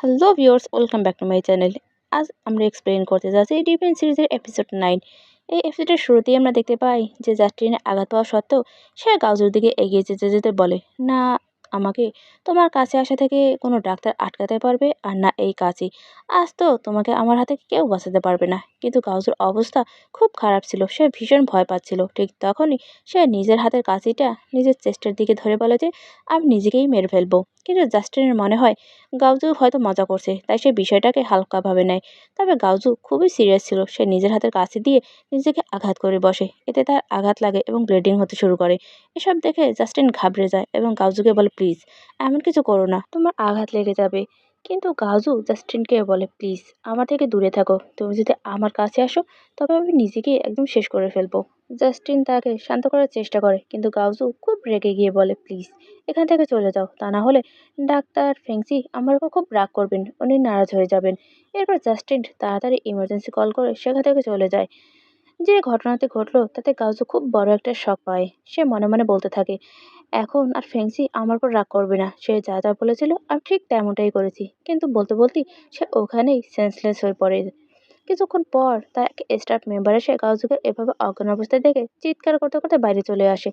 Hello viewers, welcome back to my channel. আজ আমরা explain করতে যাচ্ছি ডিপেন্ড সিরিজের এপিসোড 9। এই এপিসোডের শুরুতেই আমরা দেখতে পাই যে জাস্টিনের আঘাত পাওয়া সত্ত্বেও সে গাউজুর দিকে এগিয়ে যেতে যেতে বলে, না, আমাকে তোমার কাছে আসা থেকে কোনো ডাক্তার আটকাতে পারবে আর না এই কাজই। আজ তো তোমাকে আমার হাতে কেউ বাঁচাতে পারবে না। কিন্তু গাউজুর অবস্থা খুব খারাপ ছিল, সে ভীষণ ভয় পাচ্ছিল। ঠিক তখনই সে নিজের হাতের কাঁচিটা নিজের চেস্টের দিকে ধরে বলে যে আমি নিজেকেই মেরে ফেলবো। কিন্তু জাস্টিনের মনে হয় গাউজু হয়তো মজা করছে, তাই সে বিষয়টাকে হালকাভাবে নেয়। তবে গাউজু খুবই সিরিয়াস ছিল, সে নিজের হাতের কাছে দিয়ে নিজেকে আঘাত করে বসে। এতে তার আঘাত লাগে এবং ব্লিডিং হতে শুরু করে। এসব দেখে জাস্টিন ঘাবড়ে যায় এবং গাউজুকে বলে, প্লিজ এমন কিছু করো না, তোমার আঘাত লেগে যাবে। কিন্তু গাউজু জাস্টিনকে বলে, প্লিজ আমার থেকে দূরে থাকো, তুমি যদি আমার কাছে আসো তবে আমি নিজেকে একদম শেষ করে ফেলবো। জাস্টিন তাকে শান্ত করার চেষ্টা করে, কিন্তু গাউজু খুব রেগে গিয়ে বলে, প্লিজ এখান থেকে চলে যাও, তা না হলে ডাক্তার ফেংসি আমার উপর খুব রাগ করবেন, উনি নারাজ হয়ে যাবেন। এরপর জাস্টিন তাড়াতাড়ি ইমার্জেন্সি কল করে সেখান থেকে চলে যায়। যে ঘটনাটি ঘটলো তাতে গাউজু খুব বড় একটা শক পায়। সে মনে মনে বলতে থাকে, এখন আর ফেংসি আমার উপর রাগ করবে না, সে যা যা বলেছিল আমি ঠিক তেমনটাই করেছি। কিন্তু বলতে বলতেই সে ওখানেই সেন্সলেস হয়ে পড়ে। কিছুক্ষণ পর তার এক স্টাফ মেম্বার এসে গাউজুকে এভাবে অজ্ঞান অবস্থায় দেখে চিৎকার করতে করতে বাইরে চলে আসে।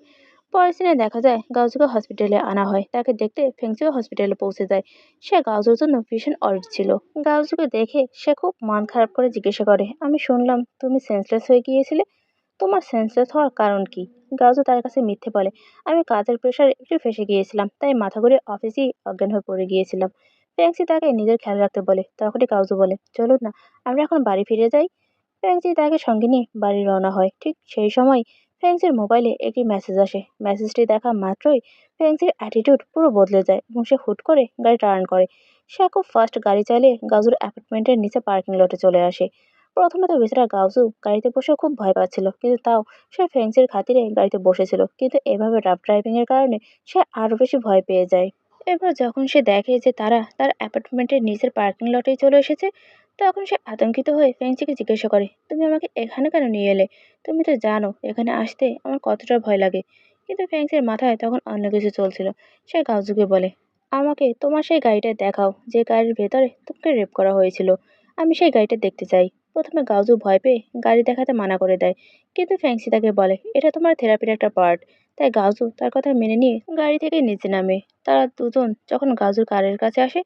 পরের সিনে দেখা যায় গাউজুকে হসপিটালে আনা হয়। তাকে দেখতে ফেংচিও হসপিটালে পৌঁছে যায়। সে গাউজুর জন্য ভীষণ অরিড ছিল। গাউজুকে দেখে সে খুব মন খারাপ করে জিজ্ঞাসা করে, আমি শুনলাম তুমি সেন্সলেস হয়ে গিয়েছিলে, তোমার সেন্সলেস হওয়ার কারণ কি? গাউজু তার কাছে মিথ্যে বলে, আমি কাজের প্রেশারে একটু ফেঁসে গিয়েছিলাম, তাই মাথা ঘুরে অফিসেই অজ্ঞান হয়ে পড়ে গিয়েছিলাম। ফ্যাংসি তাকে নিজের খেয়াল রাখতে বলে। তখনই গাউজু বলে, চলুন না আমরা এখন বাড়ি ফিরে যাই। ফ্যাংসি তাকে সঙ্গে নিয়ে বাড়ি রওনা হয়। ঠিক সেই সময় ফ্যাংসির মোবাইলে একটি মেসেজ আসে। মেসেজটি দেখা মাত্রই ফ্যাংসির অ্যাটিটিউড পুরো বদলে যায় এবং সে হুট করে গাড়ি টার্ন করে। সে খুব ফাস্ট গাড়ি চালিয়ে গাউজুর অ্যাপার্টমেন্টের নিচে পার্কিং লটে চলে আসে। প্রথমে তো বেচারা গাউজু গাড়িতে বসে খুব ভয় পাচ্ছিল, কিন্তু তাও সে ফ্যাংসির খাতিরে গাড়িতে বসেছিল। কিন্তু এভাবে রাফ ড্রাইভিং এর কারণে সে আরো বেশি ভয় পেয়ে যায়। এরপর যখন সে দেখে যে তারা তার অ্যাপার্টমেন্টের নিচের পার্কিং লটেই চলে এসেছে, তখন সে আতঙ্কিত হয়ে ফেংচিকে জিজ্ঞাসা করে, তুমি আমাকে এখানে কেন নিয়ে এলে? তুমি তো জানো এখানে আসতে আমার কতটা ভয় লাগে। কিন্তু ফেংচির মাথায় তখন অন্য কিছু চলছিল। সে গাউজুকে বলে, আমাকে তোমার সেই গাড়িটা দেখাও যে গাড়ির ভেতরে তোমাকে রেপ করা হয়েছিল। আমি সেই গাড়িটা দেখতে চাই। প্রথমে গাউজু ভয় পেয়ে গাড়ি দেখাতে মানা করে দেয়, কিন্তু ফ্যাংসি তাকে বলে এটা তোমার থেরাপির একটা পার্ট। তাই গাউজু তার কথা মেনে নিয়ে গাড়ি থেকে নিচে নামে। তারা দুজন যখন গাজুর কারের কাছে আসে,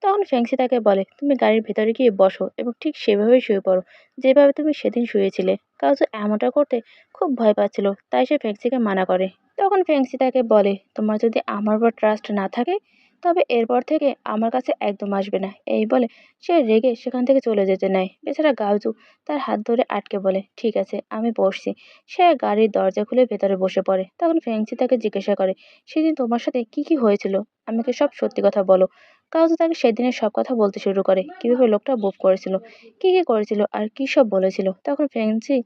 তখন ফেংসি তাকে বলে, তুমি গাড়ির ভেতরে গিয়ে বসো এবং ঠিক সেভাবেই শুয়ে পড়ো, যেভাবে তুমি সেদিন শুয়েছিলে। গাজু এমনটা করতে খুব ভয় পাচ্ছিল, তাই সে ফেংসিকে মানা করে। তখন ফেংসি তাকে বলে, তোমার যদি আমার উপর ট্রাস্ট না থাকে তবে এরপর থেকে আমার কাছে একদম আসবে না। এই বলে সে রেগে সেখান থেকে চলে যেতে নেয়। বেচারা গাউজু তার হাত ধরে আটকে বলে, ঠিক আছে আমি বসছি। সে গাড়ির দরজা খুলে ভেতরে বসে পড়ে। তখন ফেংসি তাকে জিজ্ঞাসা করে, সেদিন তোমার সাথে কি কি হয়েছিল, আমাকে সব সত্যি কথা বলো। কাউজু তাকে সেদিনের সব কথা বলতে শুরু করে, কিভাবে লোকটা মুভ করেছিল, কি কি করেছিল আর কি সব বলেছিল। তখন ফেংসি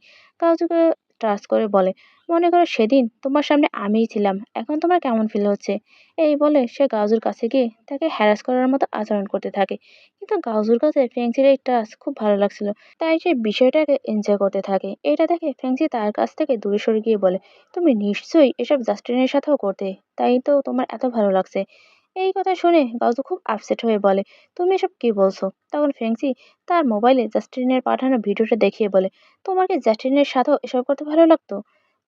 কাউজুকে ট্রাস্ট করে বলে, মনে করো সেদিন তোমার সামনে আমিই ছিলাম, এখন তোমার কেমন ফিল হচ্ছে? এই বলে সে গাউজুর কাছে গিয়ে তাকে হ্যারাস করার মতো আচরণ করতে থাকে। কিন্তু গাউজুর কাছে ফেংসির এই টাস্ক খুব ভালো লাগছিল, তাই সে বিষয়টাকে এনজয় করতে থাকে। এটা দেখে ফেংসি তার কাছ থেকে দূরে সরে গিয়ে বলে, তুমি নিশ্চয়ই এসব জাস্টিনের সাথেও করতে, তাই তো তোমার এত ভালো লাগছে। এই কথা শুনে গাউজু খুব আপসেট হয়ে বলে, তুমি এসব কি বলছো? তখন ফেংসি তার মোবাইলে জাস্টিনের পাঠানো ভিডিওটা দেখিয়ে বলে, তোমার কি জাস্টিনের সাথেও এসব করতে ভালো লাগতো?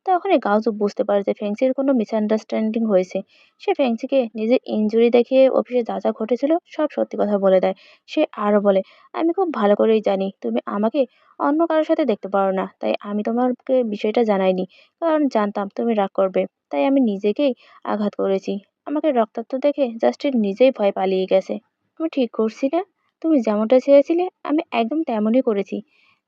তখনই গাউজু বুঝতে পারে যে ফেংসির কোনো মিসআন্ডারস্ট্যান্ডিং হয়েছে। সে ফেংসিকে নিজের ইনজুরি দেখিয়ে অফিসে যা যা ঘটেছিল সব সত্যি কথা বলে দেয়। সে আরো বলে, আমি খুব ভালো করেই জানি তুমি আমাকে অন্য কারোর সাথে দেখতে পারো না, তাই আমি তোমাকে বিষয়টা জানাইনি, কারণ জানতাম তুমি রাগ করবে। তাই আমি নিজেকেই আঘাত করেছি। আমাকে রক্তাক্ত দেখে জাস্টিন নিজেই ভয় পালিয়ে গেছে। আমি ঠিক করছি না? তুমি যেমনটা চেয়েছিলে আমি একদম তেমনই করেছি।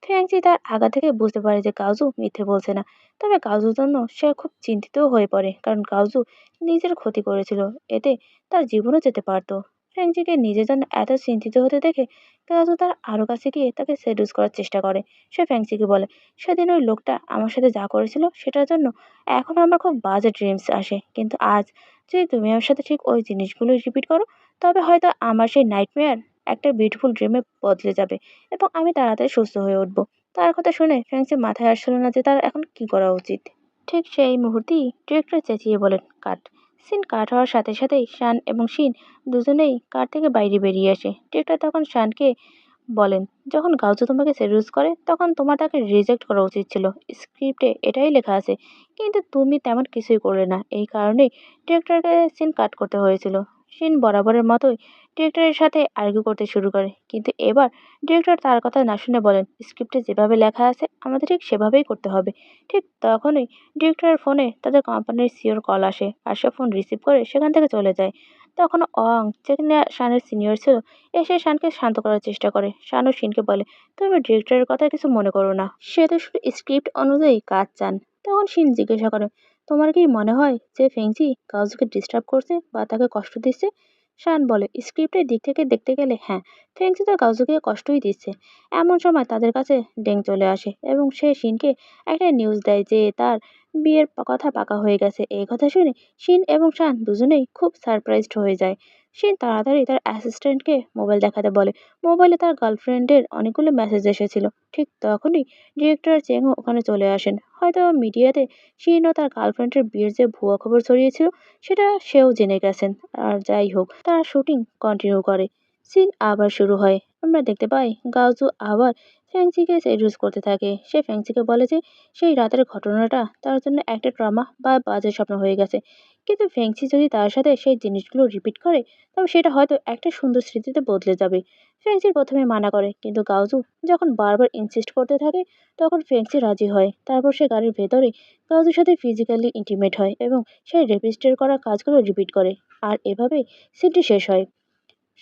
ফ্যাংচি তার আগা থেকে বুঝতে পারে যে গাউজু মিথ্যে বলছে না। তবে গাউজুর জন্য সে খুব চিন্তিতও হয়ে পড়ে, কারণ গাউজু নিজের ক্ষতি করেছিল, এতে তার জীবনও যেতে পারতো। ফ্যাংচিকে নিজের জন্য এত চিন্তিত হতে দেখে গাউজু তার আরো কাছে গিয়ে তাকে সেডুস করার চেষ্টা করে। সে ফ্যাংচিকে বলে, সেদিন ওই লোকটা আমার সাথে যা করেছিল সেটার জন্য এখন আমার খুব বাজে ড্রিমস আসে, কিন্তু আজ যদি তুমি আমার সাথে ঠিক ওই জিনিসগুলোই রিপিট করো তবে হয়তো আমার সেই নাইটমেয়ার একটা বিউটিফুল ড্রিমে বদলে যাবে এবং আমি তাড়াতাড়ি সুস্থ হয়ে উঠবো। তার কথা শুনে ফ্যাংসির মাথায় আসছিল না যে তার এখন কি করা উচিত। ঠিক সেই মুহূর্তেই ডিরেক্টর চেঁচিয়ে বলেন, কাট। সিন কাট হওয়ার সাথে সাথেই শান এবং শিন দুজনেই কার থেকে বাইরে বেরিয়ে আসে। ডিরেক্টর তখন শানকে বলেন, যখন গাউজু তোমাকে সেডিউস করে তখন তোমার তাকে রিজেক্ট করা উচিত ছিল। স্ক্রিপ্টে এটাই লেখা আছে, কিন্তু তুমি তেমন কিছুই করলে না। এই কারণেই ডিরেক্টরকে সিন কাট করতে হয়েছিল। শিন বরাবরের মতোই ডিরেক্টরের সাথে আর্গু করতে শুরু করে, কিন্তু এবার ডিরেক্টর তার কথা না শুনে বলেন, স্ক্রিপ্টে যেভাবে লেখা আছে আমাদের ঠিক সেভাবেই করতে হবে। ঠিক তখনই ডিরেক্টরের ফোনে তাদের কোম্পানির সিওর কল আসে, আর সে ফোন রিসিভ করে সেখান থেকে চলে যায়। তখন অং, যে কিনা শানের সিনিয়র ছিল, এসে শানকে শান্ত করার চেষ্টা করে। শানও শিনকে বলে, তুমি ডিরেক্টরের কথা কিছু মনে করো না, সে তো শুধু স্ক্রিপ্ট অনুযায়ী কাজ চান। তখন শিন জিজ্ঞাসা করে, তোমার কি মনে হয় যে ফেংজি কাউজুকে ডিস্টার্ব করছে বা তাকে কষ্ট দিচ্ছে? শান বলে, স্ক্রিপ্টের দিক থেকে দেখতে গেলে হ্যাঁ, ফেংজি তো কাউজুকে কষ্টই দিচ্ছে। এমন সময় তাদের কাছে ডেং চলে আসে এবং সে শিনকে একটা নিউজ দেয় যে তার বিয়ের কথা পাকা হয়ে গেছে। এই কথা শুনে শিন এবং শান দুজনেই খুব সারপ্রাইজড হয়ে যায়। শিন তাড়াতাড়ি তার অ্যাসিস্ট্যান্টকে মোবাইল দেখাতে বলে। মোবাইলে তার গার্লফ্রেন্ডের অনেকগুলো মেসেজ এসেছিল। ঠিক তখনই ডিরেক্টর চেংও ওখানে চলে আসেন। হয়তো মিডিয়াতে শিন ও তার গার্লফ্রেন্ডের বিয়ের যে ভুয়া খবর ছড়িয়েছিল সেটা সেও জেনে গেছেন। আর যাই হোক, তারা শুটিং কন্টিনিউ করে। সিন আবার শুরু হয়। আমরা দেখতে পাই গাওজু আবার ফ্যাংচিকে সেডিউস করতে থাকে। সে ফ্যাংচিকে বলে যে সেই রাতের ঘটনাটা তার জন্য একটা ট্রমা বা বাজে স্বপ্ন হয়ে গেছে, কিন্তু ফেংচি যদি তার সাথে সেই জিনিসগুলো রিপিট করে তবে সেটা হয়তো একটা সুন্দর স্মৃতিতে বদলে যাবে। ফেংচি প্রথমে মানা করে, কিন্তু গাওজু যখন বারবার ইনসিস্ট করতে থাকে তখন ফেংচি রাজি হয়। তারপর সে গাড়ির ভেতরে গাওজুর সাথে ফিজিক্যালি ইন্টিমেট হয় এবং সে রেপিস্টের করা কাজগুলো রিপিট করে। আর এভাবেই সিনটি শেষ হয়।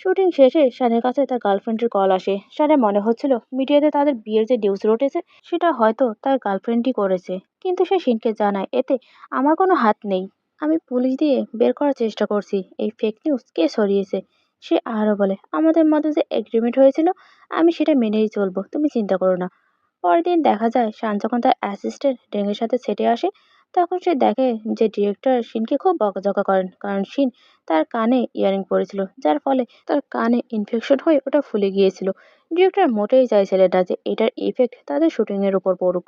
শুটিং শেষে শানের কাছে তার গার্লফ্রেন্ডের কল আসে। শানের মনে হচ্ছিল মিডিয়াতে তাদের বিয়ের যে নিউজ রটেছে সেটা হয়তো তার গার্লফ্রেন্ডই করেছে, কিন্তু সে শিনকে জানায়, এতে আমার কোনো হাত নেই। আমি পুলিশ দিয়ে বের করার চেষ্টা করছি এই ফেক নিউজ কে ছড়িয়েছে। সে আরও বলে, আমাদের মধ্যে যে এগ্রিমেন্ট হয়েছিল আমি সেটা মেনেই চলবো, তুমি চিন্তা করো না। পরের দিন দেখা যায় শান যখন তার অ্যাসিস্ট্যান্ট ডেংয়ের সাথে সেটে আসে তখন সে দেখে যে ডিরেক্টর শিনকে খুব বকাঝকা করেন, কারণ শিন তার কানে ইয়ারিং পরেছিল, যার ফলে তার কানে ইনফেকশন হয়ে ওটা ফুলে গিয়েছিল। ডিরেক্টর মোটেই চাইছিলেন না যে এটার ইফেক্ট তাদের শুটিংয়ের উপর পড়ুক,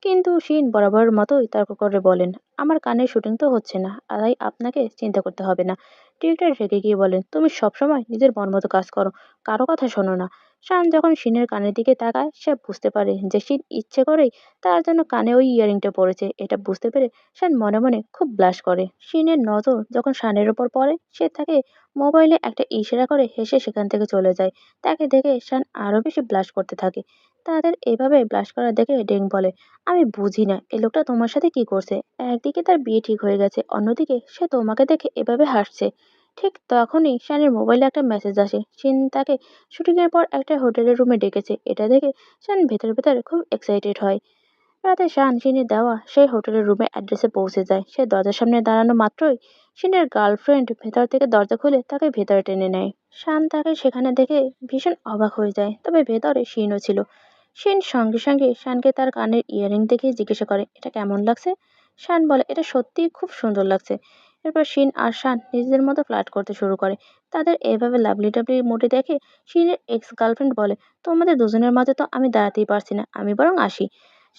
কিন্তু শিন বরাবরের মতোই তর্ক করে বলেন, আমার কানের শুটিং তো হচ্ছে না, তাই আপনাকে চিন্তা করতে হবে না। ডিরেক্টর রেগে গিয়ে বলেন, তুমি সবসময় নিজের মন মতো কাজ করো, কারো কথা শোনো না। শান যখন শিনের কানের দিকে তাকায় সে বুঝতে পারে যে শিন ইচ্ছে করেই তার জন্য কানে ওই ইয়ারিংটা পড়েছে। এটা বুঝতে পেরে শান মনে মনে খুব ব্লাশ করে। শিনের নজর যখন শানের ওপর পড়ে সে তাকে মোবাইলে একটা ইশারা করে হেসে সেখান থেকে চলে যায়। তাকে দেখে শান আরো বেশি ব্লাশ করতে থাকে। তাদের এভাবে ব্লাশ করা দেখে ডেং বলে, আমি বুঝি না এই লোকটা তোমার সাথে কি করছে। একদিকে তার বিয়ে ঠিক হয়ে গেছে, অন্যদিকে সে তোমাকে দেখে এভাবে হাসছে। ঠিক তখনই শানের মোবাইলে একটা মেসেজ আসে। শিন তাকে শুটিংয়ের পর একটা হোটেলের রুমে ডেকেছে। এটা দেখে শান ভেতরে ভেতরে খুব এক্সাইটেড হয়। রাতে শান শিনের দেওয়া সেই হোটেলের রুমে অ্যাড্রেসে পৌঁছে যায়। সে দরজার সামনে দাঁড়ানো মাত্রই শিনের গার্লফ্রেন্ড ভেতর থেকে দরজা খুলে তাকে ভেতরে টেনে নেয়। শান তাকে সেখানে দেখে ভীষণ অবাক হয়ে যায়, তবে ভেতরে শিনও ছিল। শিন সঙ্গে সঙ্গে শানকে তার কানের ইয়ারিং দেখে জিজ্ঞাসা করে, এটা কেমন লাগছে? শান বলে, এটা সত্যিই খুব সুন্দর লাগছে। এরপর শিন আর শান নিজেদের মতো ফ্লার্ট করতে শুরু করে। তাদের এভাবে লাভলি টাভলি মোডে দেখে শিনের এক্স গার্লফ্রেন্ড বলে, তোমাদের দুজনের মাঝে তো আমি দাঁড়াতেই পারছি না, আমি বরং আসি।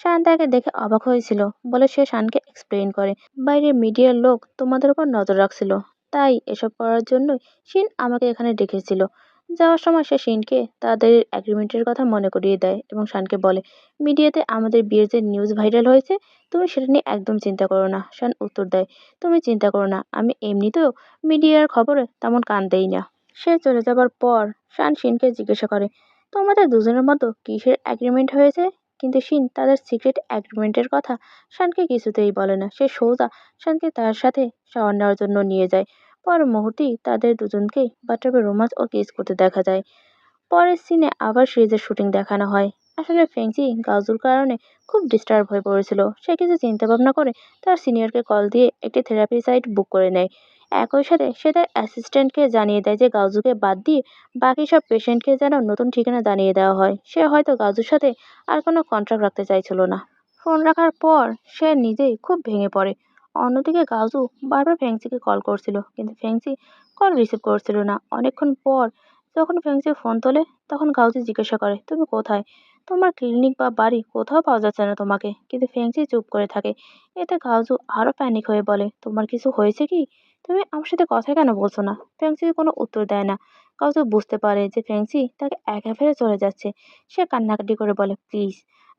শান তাকে দেখে অবাক হয়েছিল বলে সে শানকে এক্সপ্লেইন করে, বাইরে মিডিয়ার লোক তোমাদের উপর নজর রাখছিল, তাই এসব করার জন্যই শিন আমাকে এখানে ডেকেছিল। যাওয়ার সময় সে শিনকে তাদের এগ্রিমেন্টের কথা মনে করিয়ে দেয় এবং শানকে বলে, মিডিয়াতে আমাদের বিয়ের যে নিউজ ভাইরাল হয়েছে তুমি সেটা নিয়ে একদম চিন্তা করো না। শান উত্তর দেয়, তুমি চিন্তা করো না, আমি এমনিতেও মিডিয়ার খবরে তেমন কান দেই না। সে চলে যাবার পর শান শিনকে জিজ্ঞাসা করে, তোমাদের দুজনের মতো কিসের এগ্রিমেন্ট হয়েছে? কিন্তু শিন তাদের সিক্রেট এগ্রিমেন্টের কথা শানকে কিছুতেই বলে না। সে সোজা শানকে তার সাথে শাওয়ার নেওয়ার জন্য নিয়ে যায়। পর মুহূর্তেই তাদের দুজনকেই বাথটাবে রোমান্স ও কিস করতে দেখা যায়। পরের সিনে আবার সিরিজের শুটিং দেখানো হয়। আসলে ফেংচি গাজুর কারণে খুব ডিস্টার্ব হয়ে পড়েছিল। সে কিছু চিন্তা ভাবনা করে তার সিনিয়রকে কল দিয়ে একটি থেরাপি সাইট বুক করে নেয়। একই সাথে সে তার অ্যাসিস্ট্যান্টকে জানিয়ে দেয় যে গাজুকে বাদ দিয়ে বাকি সব পেশেন্টকে যেন নতুন ঠিকানা জানিয়ে দেওয়া হয়। সে হয়তো গাজুর সাথে আর কোনো কন্ট্রাক্ট রাখতে চাইছিল না। ফোন রাখার পর সে নিজেই খুব ভেঙে পড়ে। অন্যদিকে গাজু বারবার ফেংচিকে কল করছিল, কিন্তু ফেংচি কল রিসিভ করছিল না। অনেকক্ষণ পর যখন ফেংচি ফোন তোলে তখন গাউজি জিজ্ঞাসা করে, তুমি কোথায়? তোমার ক্লিনিক বা বাড়ি কোথাও পাওয়া যাচ্ছে না তোমাকে। কিন্তু ফেংচি চুপ করে থাকে। এতে গাউজু আরো প্যানিক হয়ে বলে, তোমার কিছু হয়েছে কি? তুমি আমার সাথে কথা কেন বলছো না? ফ্যাংসি কোনো উত্তর দেয় না। কাউকে বুঝতে পারে যে ফ্যাংসি তাকে একা ফেলে চলে যাচ্ছে। সে কান্নাকাটি করে বলে, প্লিজ,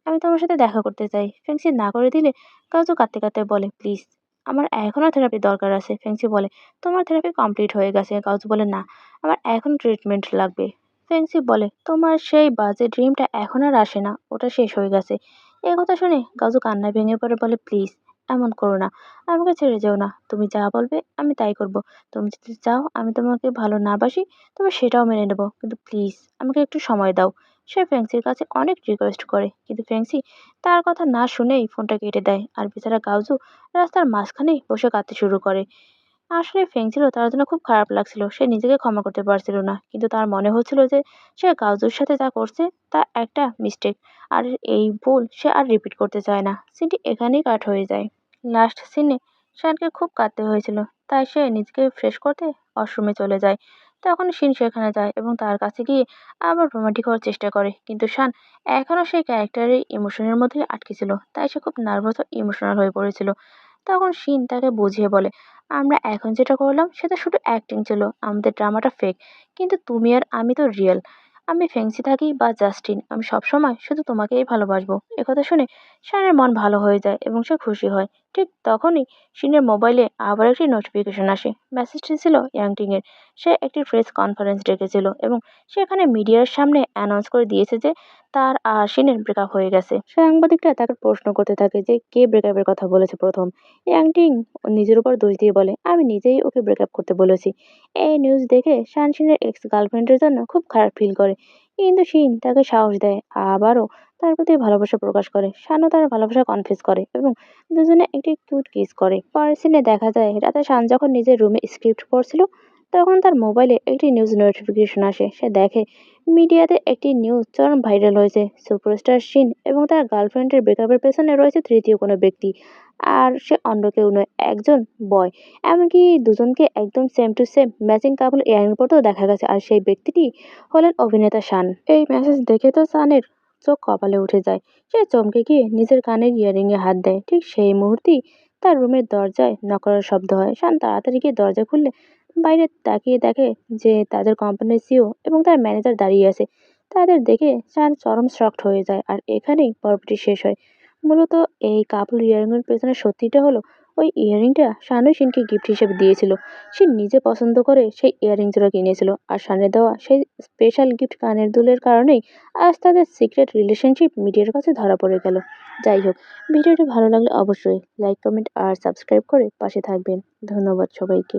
আমি তোমার সাথে দেখা করতে চাই। ফ্যাংসি না করে দিলে কাউকে কাঁদতে কাঁদতে বলে, প্লিজ, আমার এখনো থেরাপি দরকার আছে। ফ্যাংসি বলে, তোমার থেরাপি কমপ্লিট হয়ে গেছে। কাউকে বলে, না, আমার এখন ট্রিটমেন্ট লাগবে। ফ্যাংসি বলে, তোমার সেই বাজে ড্রিমটা এখন আর আসে না, ওটা শেষ হয়ে গেছে। এই কথা শুনে কাজু কান্নায় ভেঙে পড়ে, বলে, প্লিজ, এমন করো না, আমাকে ছেড়ে যেও না। তুমি যা বলবে আমি তাই করব। তুমি যদি চাও আমি তোমাকে ভালো না বাসি, তবে সেটাও মেনে নেব। কিন্তু প্লিজ আমাকে একটু সময় দাও। সে ফ্যাংসির কাছে অনেক রিকোয়েস্ট করে, কিন্তু ফ্যাংসি তার কথা না শুনেই ফোনটা কেটে দেয়। আর বেচারা গাউজু রাস্তার মাঝখানেই বসে কাঁদতে শুরু করে। আসলে ফেংচিরও তার জন্য খুব খারাপ লাগছিল। সে নিজেকে ক্ষমা করতে পারছিল না। কিন্তু তার মনে হচ্ছিল যে সে গাওজুর সাথে যা করছে তা একটা মিস্টেক। আর এই ভুল সে আর রিপিট করতে চায় না। সিনটি এখানেই কাট হয়ে যায়। লাস্ট সিনে শানকে খুব কাঁদতে হয়েছিল। তাই সে নিজেকে ফ্রেশ করতে ওয়াশরুমে চলে যায়। তখন শিন সেখানে যায় এবং তার কাছে গিয়ে আবার রোমান্টিক হওয়ার চেষ্টা করে। কিন্তু শান এখনও সেই ক্যারেক্টারের ইমোশনের মধ্যেই আটকে ছিল। তাই সে খুব নার্ভাস ও ইমোশনাল হয়ে পড়েছিল। তখন শিন তাকে বুঝিয়ে বলে, আমরা এখন যেটা করলাম সেটা শুধু অ্যাক্টিং ছিল, আমাদের ড্রামাটা ফেক। কিন্তু তুমি আর আমি তো রিয়েল। আমি ফেংসি থাকি বা জাস্টিন, আমি সবসময় শুধু তোমাকেই ভালোবাসবো। একথা শুনে শানের মন ভালো হয়ে যায় এবং সে খুশি হয়। ঠিক তখনই শিনের মোবাইলে আবার একটি নোটিফিকেশন আসে। মেসেজটি ছিল ইয়াংটিং এর। সে একটি প্রেস কনফারেন্স ডেকেছিল এবং সেখানে মিডিয়ার সামনে অ্যানাউন্স করে দিয়েছে যে তার আর শিনের ব্রেকআপ হয়ে গেছে। সাংবাদিকরা তাকে প্রশ্ন করতে থাকে যে কে ব্রেকআপের কথা বলেছে প্রথম। ইয়াংটিং নিজের উপর দোষ দিয়ে বলে, আমি নিজেই ওকে ব্রেকআপ করতে বলেছি। এই নিউজ দেখে শান শিনের এক্স গার্লফ্রেন্ডের জন্য খুব খারাপ ফিল করে। কিন্তু শিন তাকে সাহস দেয়, আবারও তার প্রতি ভালোবাসা প্রকাশ করে। শানও তার ভালোবাসা কনফেস করে এবং দুজনে একটি কিউট কিস করে। পরের সিনে দেখা যায় রাতে শান যখন নিজের রুমে স্ক্রিপ্ট পড়ছিল, তখন তার মোবাইলে একটি নিউজ নোটিফিকেশন আসে। সে দেখে মিডিয়াতে একটি নিউজ চরম ভাইরাল হয়েছে। সুপারস্টার শিন এবং তার গার্লফ্রেন্ডের ব্রেকআপের পেছনে রয়েছে তৃতীয় কোনো ব্যক্তি। আর সে অন্য কেউ নয়, একজন বয়। এমনকি দুজনকে একদম same to same matching couple earring পরতেও দেখা গেছে। আর সেই ব্যক্তিটি হলেন অভিনেতা শান। এই মেসেজ দেখে তো শানের চোখ কপালে উঠে যায়। সে চমকে গিয়ে নিজের কানের ইয়ারিং এ হাত দেয়। ঠিক সেই মুহূর্তেই তার রুমের দরজায় নক করার শব্দ হয়। শান তাড়াতাড়ি গিয়ে দরজা খুললে বাইরে তাকিয়ে দেখে যে তাদের কোম্পানির সিও এবং তার ম্যানেজার দাঁড়িয়ে আছে। তাদের দেখে শান চরম শকড হয়ে যায়। আর এখানেই পর্বটি শেষ হয়। মূলত এই কাপল ইয়ারিং এর পেছনে সত্যিটা হলো, ওই ইয়ারিংটা শানই শিনকে গিফট হিসেবে দিয়েছিল। সে নিজে পছন্দ করে সেই ইয়ারিং জোড়া কিনেছিল। আর শানের দেওয়া সেই স্পেশাল গিফট কানের দুলের কারণেই আজ তাদের সিক্রেট রিলেশনশিপ মিডিয়ার কাছে ধরা পড়ে গেল। যাই হোক, ভিডিওটি ভালো লাগলে অবশ্যই লাইক, কমেন্ট আর সাবস্ক্রাইব করে পাশে থাকবেন। ধন্যবাদ সবাইকে।